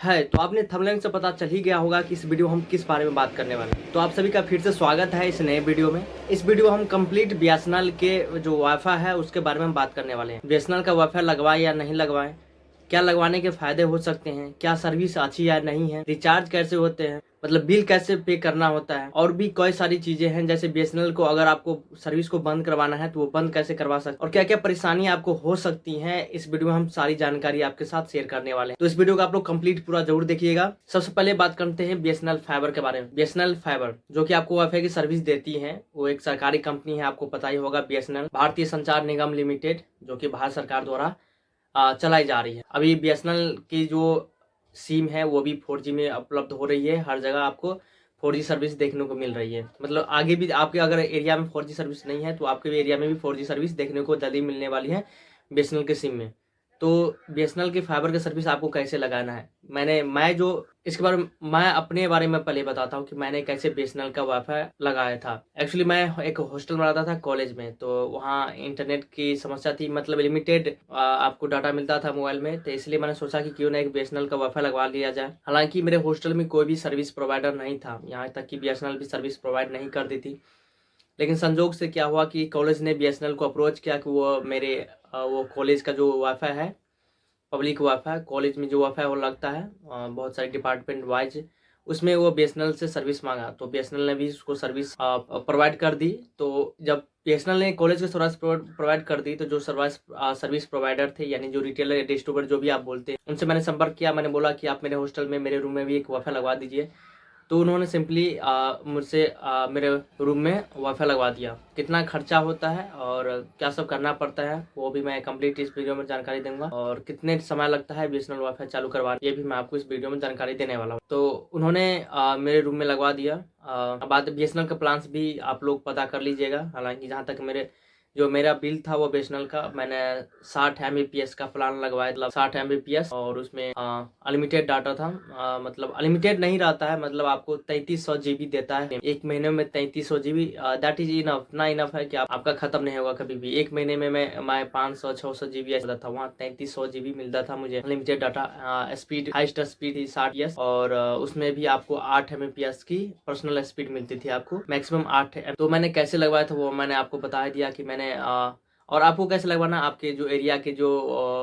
है तो आपने थंबनेल से पता चल ही गया होगा कि इस वीडियो हम किस बारे में बात करने वाले हैं। तो आप सभी का फिर से स्वागत है इस नए वीडियो में। इस वीडियो हम कंप्लीट बीएसएनएल के जो वाईफाई है उसके बारे में हम बात करने वाले हैं। बीएसएनएल का वाईफाई लगवाएं या नहीं लगवाएं, क्या लगवाने के फायदे हो सकते हैं, क्या सर्विस अच्छी या नहीं है, रिचार्ज कैसे होते हैं, मतलब बिल कैसे पे करना होता है, और भी कई सारी चीजें हैं। जैसे बीएसएनएल को अगर आपको सर्विस को बंद करवाना है तो वो बंद कैसे करवा सकते, और क्या क्या परेशानी आपको हो सकती है, इस वीडियो में हम सारी जानकारी आपके साथ शेयर करने वाले हैं। तो इस वीडियो को आप लोग कंप्लीट पूरा जरूर देखिएगा। सबसे पहले बात करते हैं बीएसएनएल फाइबर के बारे में। बीएसएनएल फाइबर जो कि आपको वाईफाई की सर्विस देती है, वो एक सरकारी कंपनी है, आपको पता ही होगा। बीएसएनएल भारतीय संचार निगम लिमिटेड, जो कि भारत सरकार द्वारा चलाई जा रही है। अभी बीएसएनएल की जो सिम है वो भी 4G में उपलब्ध हो रही है। हर जगह आपको 4G सर्विस देखने को मिल रही है। मतलब आगे भी आपके अगर एरिया में 4G सर्विस नहीं है तो आपके भी एरिया में भी 4G सर्विस देखने को जल्दी मिलने वाली है बीएसएनएल के सिम में। तो बीएसएनएल की फाइबर की सर्विस आपको कैसे लगाना है, मैं जो इसके बारे में मैं अपने बारे में पहले बताता हूँ कि मैंने कैसे बीएसएनएल का वाईफाई लगाया था। एक्चुअली मैं एक हॉस्टल में रहता था कॉलेज में, तो वहाँ इंटरनेट की समस्या थी, मतलब लिमिटेड आपको डाटा मिलता था मोबाइल में। तो इसलिए मैंने सोचा कि क्यों ना एक बीएसएनएल का वाईफाई लगवा लिया जाए। हालांकि मेरे हॉस्टल में कोई भी सर्विस प्रोवाइडर नहीं था, यहाँ तक कि बीएसएनएल भी सर्विस प्रोवाइड नहीं करती थी। लेकिन संजोग से क्या हुआ कि कॉलेज ने बीएसएनएल को अप्रोच किया कि वो मेरे वो कॉलेज का जो वाईफाई है, पब्लिक वाईफाई कॉलेज में जो वाईफाई वो लगता है बहुत सारे डिपार्टमेंट वाइज, उसमें वो बीएसएनएल से सर्विस मांगा। तो बीएसएनएल ने भी उसको सर्विस प्रोवाइड कर दी। तो जब बीएसएनएल ने कॉलेज को सर्विस प्रोवाइड कर दी, तो जो सर्विस प्रोवाइडर थे, यानी जो रिटेलर डिस्ट्रीब्यूटर जो भी आप बोलते हैं, उनसे मैंने संपर्क किया। मैंने बोला कि आप मेरे हॉस्टल में, मेरे रूम में भी एक वाईफाई लगवा दीजिए। तो उन्होंने सिंपली मुझसे मेरे रूम में वाईफाई लगवा दिया। कितना खर्चा होता है और क्या सब करना पड़ता है वो भी मैं कंप्लीट इस वीडियो में जानकारी दूंगा, और कितने समय लगता है बीएसएनएल वाईफाई चालू करवाने, ये भी मैं आपको इस वीडियो में जानकारी देने वाला हूँ। तो उन्होंने मेरे रूम में लगवा दिया। बात बीएसएनएल के प्लान्स भी आप लोग पता कर लीजिएगा। हालांकि जहाँ तक मेरा बिल था वो बीएसएनएल का, मैंने 60 Mbps का प्लान लगवाया, मतलब 60 Mbps, और उसमें अनलिमिटेड डाटा था। मतलब अनलिमिटेड नहीं रहता है, मतलब आपको 3300 GB देता है एक महीने में। 3300 GB दैट इज इनफ, ना इनफ है कि आपका खत्म नहीं होगा कभी भी। एक महीने में मैं 500-600 GB ऐसा था, वहाँ 3300 GB मिलता था मुझे unlimited data. Speed highest speed 60 और उसमें भी आपको 8 Mbps की पर्सनल स्पीड मिलती थी, आपको मैक्सिमम 8। तो मैंने कैसे लगवाया था वो मैंने आपको बता दिया कि मैंने और आपको कैसे लगवाना, आपके जो एरिया के जो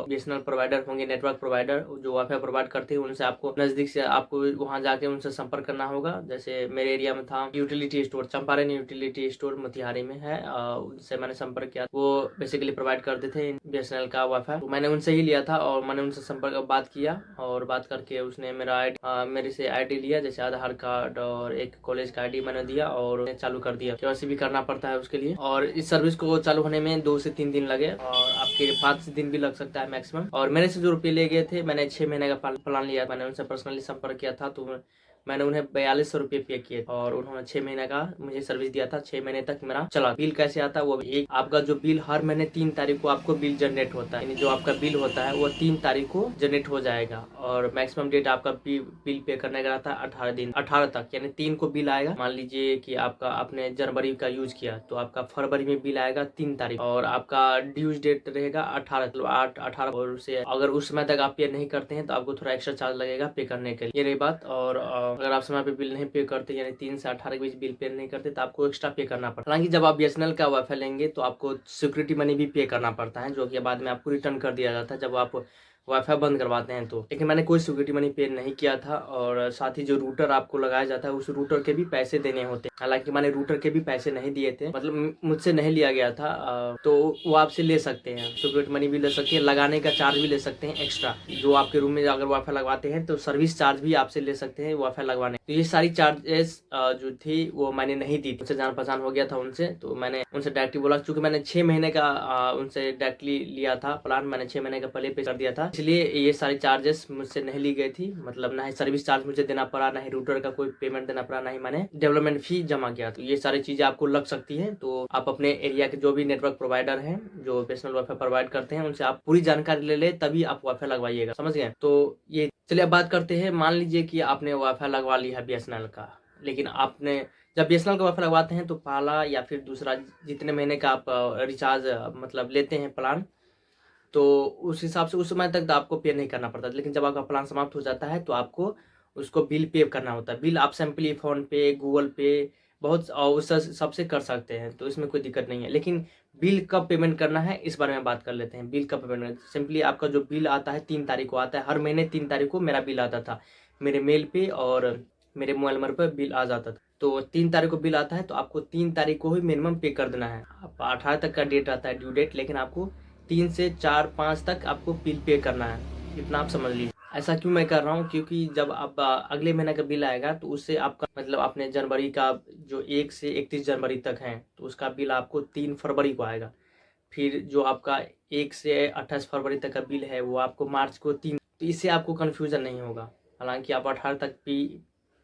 बीएसएनएल प्रोवाइडर होंगे, नेटवर्क प्रोवाइडर जो वाईफाई प्रोवाइड करते हैं, उनसे आपको नजदीक से आपको वहां जाके उनसे संपर्क करना होगा। जैसे मेरे एरिया में था utility store, Champaran utility store Motihari में है, उनसे मैंने संपर्क किया। वो बेसिकली प्रोवाइड करते थे बीएसएनएल का वाईफाई, तो मैंने उनसे ही लिया था। और मैंने उनसे संपर्क बात किया, और बात करके उसने मेरे से आईडी लिया, जैसे आधार कार्ड और एक कॉलेज का आईडी मैंने दिया, और चालू कर दिया। केवाईसी भी करना पड़ता है उसके लिए, और इस सर्विस को चालू होने में 2 से 3 दिन लगे, और आपके 5 दिन भी लग सकता है मैक्सिमम। और मेरे से जो रुपये ले गए थे, मैंने 6 महीने का प्लान लिया, मैंने उनसे पर्सनली संपर्क किया था। तो मैंने उन्हें 4200 रुपये पे किए, और उन्होंने 6 महीने का मुझे सर्विस दिया था। 6 महीने तक मेरा चला। बिल कैसे आता है वो एक, आपका जो बिल हर महीने 3 तारीख को आपको बिल जनरेट होता है, यानी जो आपका बिल होता है वो 3 तारीख को जनरेट हो जाएगा। और मैक्सिमम डेट आपका बिल पे करने का रहता है 18 दिन, 18 तक, यानी 3 को बिल आएगा। मान लीजिए कि आपने जनवरी का यूज किया, तो आपका फरवरी में बिल आएगा 3 तारीख, और आपका ड्यूज डेट रहेगा 18, मतलब 8-18। और उसे अगर उस समय तक आप पे नहीं करते हैं तो आपको थोड़ा एक्स्ट्रा चार्ज लगेगा पे करने के लिए, ये रही बात। और अगर आप समय पे बिल नहीं पे करते, यानी 3 से 18 के बीच बिल पे नहीं करते, तो आपको एक्स्ट्रा पे करना पड़ता है। हालांकि जब आप बीएसएनएल का वाईफाई लेंगे तो आपको सिक्योरिटी मनी भी पे करना पड़ता है, जो कि बाद में आपको रिटर्न कर दिया जाता है जब आप वाईफाई बंद करवाते हैं तो। लेकिन मैंने कोई सिक्योरिटी मनी पे नहीं किया था। और साथ ही जो रूटर आपको लगाया जाता है, उस रूटर के भी पैसे देने होते हैं। हालांकि मैंने रूटर के भी पैसे नहीं दिए थे, मतलब मुझसे नहीं लिया गया था। तो वो आपसे ले सकते हैं, सिक्योरिटी मनी भी ले सकते हैं, लगाने का चार्ज भी ले सकते हैं एक्स्ट्रा। जो आपके रूम में अगर वाईफाई लगवाते हैं तो सर्विस चार्ज भी आपसे ले सकते हैं वाईफाई लगवाने। तो ये सारी चार्जेस जो थी वो मैंने नहीं दी। उनसे जान पहचान हो गया था उनसे, तो मैंने उनसे डायरेक्टली बोला, चूंकि मैंने 6 महीने का उनसे डायरेक्टली लिया था प्लान, मैंने 6 महीने का पहले पे कर दिया था, इसलिए ये सारी चार्जेस मुझसे नहीं ली गई थी। मतलब ना ही सर्विस चार्ज मुझे देना पड़ा, ना ही रूटर का कोई पेमेंट देना पड़ा, ना ही मैंने डेवलपमेंट फी जमा किया। तो ये सारी चीजें आपको लग सकती है। तो आप अपने एरिया के जो भी नेटवर्क प्रोवाइडर हैं, जो बीएसएनएल वाईफाई प्रोवाइड करते हैं, उनसे आप पूरी जानकारी ले ले, तभी आप वाईफाई लगवाइएगा, समझ गए। तो ये चलिए अब बात करते हैं। मान लीजिए कि आपने वाईफाई लगवा लिया है बीएसएनएल का, लेकिन आपने जब बीएसएनएल का वाईफाई लगवाते हैं तो पहला या फिर दूसरा जितने महीने का आप रिचार्ज मतलब लेते हैं प्लान, तो उस हिसाब से उस समय तक तो आपको पे नहीं करना पड़ता, लेकिन जब आपका प्लान समाप्त हो जाता है तो आपको उसको बिल पे करना होता है। बिल आप सिंपली फ़ोन पे, गूगल पे बहुत उस सबसे कर सकते हैं, तो इसमें कोई दिक्कत नहीं है। लेकिन बिल कब पेमेंट करना है इस बारे में बात कर लेते हैं। बिल कब पेमेंट सिंपली आपका जो बिल आता है 3 तारीख को आता है। हर महीने 3 तारीख को मेरा बिल आता था मेरे मेल पे और मेरे मोबाइल नंबर पर बिल आ जाता था। तो 3 तारीख को बिल आता है तो आपको 3 तारीख को ही मिनिमम पे कर देना है। आप 18 तक का डेट रहता है ड्यू डेट, लेकिन आपको 3 से 4-5 तक आपको बिल पे करना है। इतना आप समझ लीजिए। ऐसा क्यों मैं कर रहा हूँ, क्योंकि जब आप अगले महीने का बिल आएगा तो उससे आपका मतलब अपने जनवरी का जो 1 से 31 जनवरी तक है तो उसका बिल आपको 3 फरवरी को आएगा। फिर जो आपका 1 से 28 फरवरी तक का बिल है वो आपको मार्च को 3, तो इससे आपको कन्फ्यूज़न नहीं होगा। हालांकि आप 18 तक भी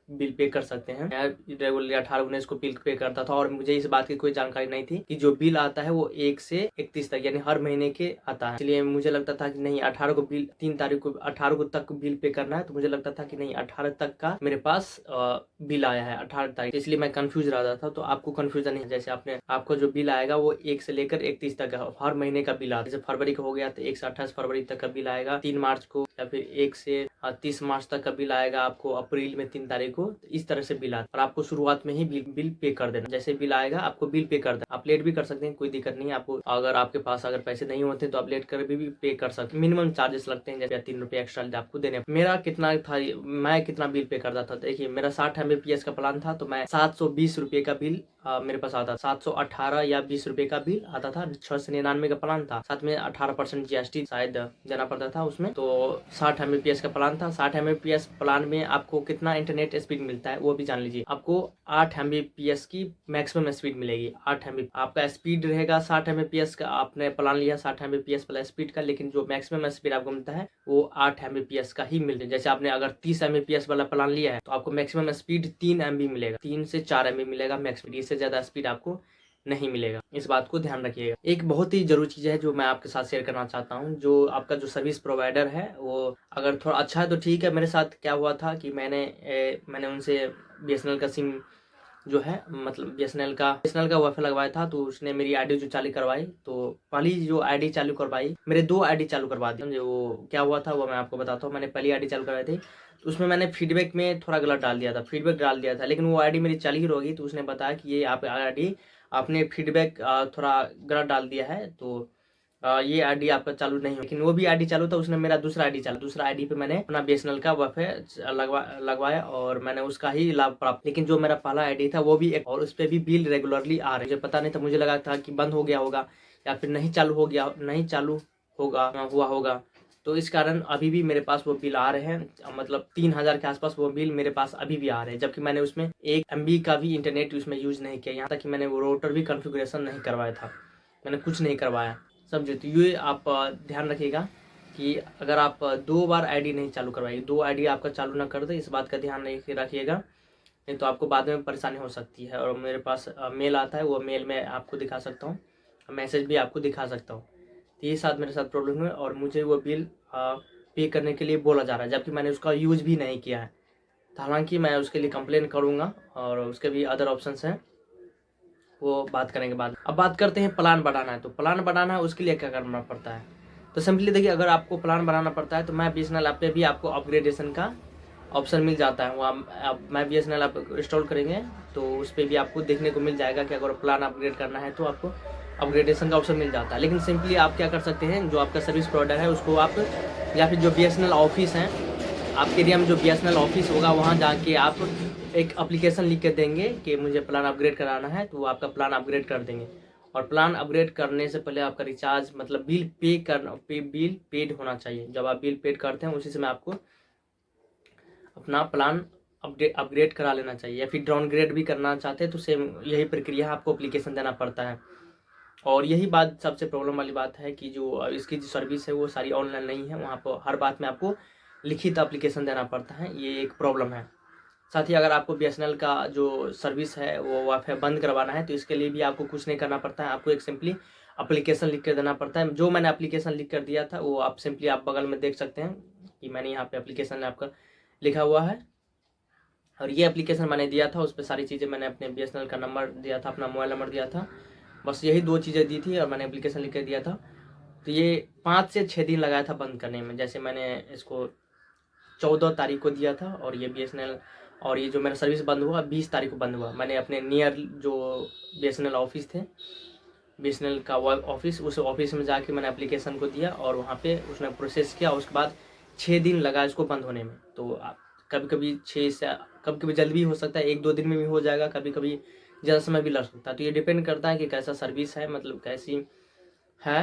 बिल पे कर सकते हैं। मैं रेगुलरली 18-19 को बिल पे करता था और मुझे इस बात की कोई जानकारी नहीं थी कि जो बिल आता है वो 1 से 31 तक यानी हर महीने के आता है। इसलिए मुझे लगता था कि नहीं 18 को बिल 3 तारीख को 18 को तक बिल पे करना है, तो मुझे लगता था कि नहीं 18 तक का मेरे पास बिल आया है 18 तारीख, इसलिए मैं कंफ्यूज रहता था। तो आपको कंफ्यूजन नहीं है, जैसे आपने आपको जो बिल आएगा वो 1 से लेकर 31 तक है, हर महीने का बिल आता है। जैसे फरवरी का हो गया तो 1 से 28 फरवरी तक का बिल आएगा 3 मार्च को, या फिर 1 से 30 मार्च तक का बिल आएगा आपको अप्रैल में 3 तारीख को। इस तरह से बिल आता है और आपको शुरुआत में ही बिल पे कर देना। जैसे बिल आएगा आपको बिल पे कर देना। आप लेट भी कर सकते हैं, कोई दिक्कत नहीं है आपको। अगर आपके पास अगर पैसे नहीं होते तो आप लेट कर भी पे कर सकते हैं। मिनिमम चार्जेस लगते हैं, जैसे 3 रुपये एक्स्ट्रा आपको देने। मेरा कितना था, मैं कितना बिल पे करता था, देखिए मेरा 60 Mbps का प्लान था तो मैं 720 रुपये का बिल मेरे पास आता था। 718 या 20 रुपये का बिल आता था। 699 का प्लान था, साथ में 18% GST शायद देना पड़ता था उसमें। तो 60 Mbps का प्लान था। 60 Mbps प्लान में आपको कितना इंटरनेट स्पीड मिलता है वो भी जान लीजिए। आपको 8 Mbps की मैक्सिमम स्पीड मिलेगी। 8 MB आपका स्पीड रहेगा 60 Mbps का। आपने प्लान लिया 60 Mbps वाला स्पीड का, लेकिन जो मैक्सिमम स्पीड आपको मिलता है वो 8 Mbps का ही मिलता है। जैसे आपने अगर 30 Mbps वाला प्लान लिया है तो आपको मैक्सिमम स्पीड 3 MB मिलेगा, 3 से 4 MB मिलेगा मैक्सिमम। इससे ज़्यादा स्पीड आपको नहीं मिलेगा, इस बात को ध्यान रखिएगा। एक बहुत ही जरूरी चीज़ है जो मैं आपके साथ शेयर करना चाहता हूँ। जो आपका जो सर्विस प्रोवाइडर है वो अगर थोड़ा अच्छा है तो ठीक है। मेरे साथ क्या हुआ था कि मैंने उनसे BSNL का सिम जो है मतलब BSNL का वाईफाई लगवाया था, तो उसने मेरी आईडी जो चालू करवाई, तो पहली जो आईडी चालू करवाई मेरे 2 आईडी चालू करवा दी। वो क्या हुआ था वो मैं आपको बताता हूँ। मैंने पहली आईडी चालू करवाई थी तो उसमें मैंने फीडबैक में थोड़ा गलत डाल दिया था, फीडबैक डाल दिया था, लेकिन वो आईडी मेरी चालू ही रहोगी। तो उसने बताया कि ये आप आईडी आपने फीडबैक थोड़ा गलत डाल दिया है, तो ये आईडी आपका चालू नहीं हो। लेकिन वो भी आईडी चालू था, उसने मेरा दूसरा आईडी पे मैंने अपना BSNL का वाईफाई लगवाया और मैंने उसका ही लाभ प्राप्त। लेकिन जो मेरा पहला आईडी था वो भी और उस पर भी बिल रेगुलरली आ रहे। मुझे पता नहीं था, मुझे लगा था कि बंद हो गया होगा या फिर नहीं चालू हुआ होगा। तो इस कारण अभी भी मेरे पास वो बिल आ रहे हैं, मतलब 3000 के आसपास वो बिल मेरे पास अभी भी आ रहे हैं, जबकि मैंने उसमें 1 MB का भी इंटरनेट उसमें यूज नहीं किया। यहाँ तक कि मैंने वो राउटर भी कॉन्फ़िगरेशन नहीं करवाया था, मैंने कुछ नहीं करवाया, समझे। तो ये आप ध्यान रखिएगा कि अगर आप 2 बार आईडी नहीं चालू करवाइए, 2 आईडी आपका चालू ना कर दे, इस बात का ध्यान रखिएगा, नहीं तो आपको बाद में परेशानी हो सकती है। और मेरे पास मेल आता है, वो मेल में आपको दिखा सकता हूँ, मैसेज भी आपको दिखा सकता हूँ। तो ये मेरे साथ प्रॉब्लम है और मुझे वो बिल पे करने के लिए बोला जा रहा है, जबकि मैंने उसका यूज़ भी नहीं किया है। तो हालांकि मैं उसके लिए कंप्लेन करूँगा और उसके भी अदर ऑप्शंस हैं, वो बात करेंगे बाद। अब बात करते हैं प्लान बढ़ाना है। तो प्लान बढ़ाना है उसके लिए क्या करना पड़ता है, तो सिंपली देखिए, अगर आपको प्लान बनाना पड़ता है तो मैं BSNL ऐप पे भी आपको अपग्रेडेशन का ऑप्शन मिल जाता है। वहाँ मैं BSNL ऐप इंस्टॉल करेंगे तो उस पर भी आपको देखने को मिल जाएगा कि अगर प्लान अपग्रेड करना है तो आपको अपग्रेडेशन का ऑप्शन मिल जाता है। लेकिन सिंपली आप क्या कर सकते हैं, जो आपका सर्विस प्रोवाइडर है उसको आप, या फिर जो BSNL ऑफिस हैं आपके एरिया में, जो BSNL ऑफिस होगा वहाँ जाके आप एक एप्लीकेशन लिख के देंगे कि मुझे प्लान अपग्रेड कराना है, तो वो आपका प्लान अपग्रेड कर देंगे। और प्लान अपग्रेड करने से पहले आपका रिचार्ज मतलब बिल पेड होना चाहिए। जब आप बिल पेड करते हैं उसी समय आपको अपना प्लान अपग्रेड करा लेना चाहिए, या फिर डाउनग्रेड भी करना चाहते हैं तो सेम यही प्रक्रिया, आपको एप्लीकेशन देना पड़ता है। और यही बात सबसे प्रॉब्लम वाली बात है कि जो इसकी जो सर्विस है वो सारी ऑनलाइन नहीं है, वहाँ पर हर बात में आपको लिखित एप्लीकेशन देना पड़ता है, ये एक प्रॉब्लम है। साथ ही अगर आपको BSNL का जो सर्विस है वो वाईफाई बंद करवाना है तो इसके लिए भी आपको कुछ नहीं करना पड़ता है, आपको एक सिंपली एप्लीकेशन लिख कर देना पड़ता है। जो मैंने एप्लीकेशन लिख कर दिया था वो आप सिंपली आप बगल में देख सकते हैं कि मैंने यहाँ पे एप्लीकेशन आपका लिखा हुआ है, और ये एप्लीकेशन मैंने दिया था, उस पर सारी चीज़ें मैंने अपने BSNL का नंबर दिया था, अपना मोबाइल नंबर दिया था, बस यही 2 चीज़ें दी थी और मैंने एप्लीकेशन लिख कर दिया था। तो ये 5 से 6 दिन लगाया था बंद करने में। जैसे मैंने इसको 14 तारीख को दिया था और ये BSNL और ये जो मेरा सर्विस बंद हुआ 20 तारीख को बंद हुआ। मैंने अपने नियर जो BSNL ऑफिस थे, BSNL का ऑफिस, उस ऑफिस में जाके मैंने एप्लीकेशन को दिया और वहाँ पे उसने प्रोसेस किया। उसके बाद 6 दिन लगा इसको बंद होने में। तो कभी कभी 6 से कभी कभी जल्दी भी हो सकता है, 1-2 दिन में भी हो जाएगा, कभी कभी ज़्यादा समय भी लग सकता है। तो ये डिपेंड करता है कि कैसा सर्विस है, मतलब कैसी है,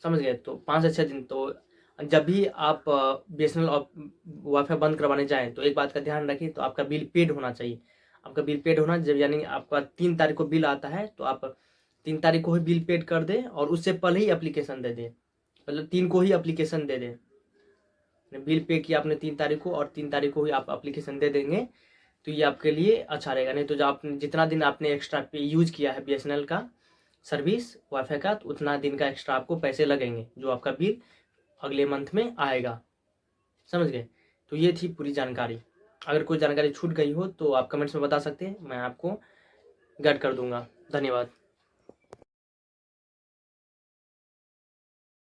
समझ गए। तो 5 से 6 दिन। तो जब भी आप BSNL वाईफाई बंद करवाने जाएं तो एक बात का ध्यान रखिए, तो आपका बिल पेड होना चाहिए। आपका बिल पेड होना जब, यानी आपका 3 तारीख को बिल आता है तो आप 3 तारीख को ही बिल पेड कर दें और उससे पहले ही एप्लीकेशन दे दें, मतलब 3 को ही एप्लीकेशन दे दें। बिल पे किया आपने 3 तारीख को और 3 तारीख को ही आप एप्लीकेशन दे देंगे तो ये आपके लिए अच्छा रहेगा। नहीं तो जो आपने जितना दिन आपने एक्स्ट्रा पे यूज किया है BSNL का सर्विस वाईफाई का, तो उतना दिन का एक्स्ट्रा आपको पैसे लगेंगे, जो आपका बिल अगले मंथ में आएगा। समझ गए। तो ये थी पूरी जानकारी। अगर कोई जानकारी छूट गई हो तो आप कमेंट्स में बता सकते हैं, मैं आपको गाइड कर दूंगा। धन्यवाद।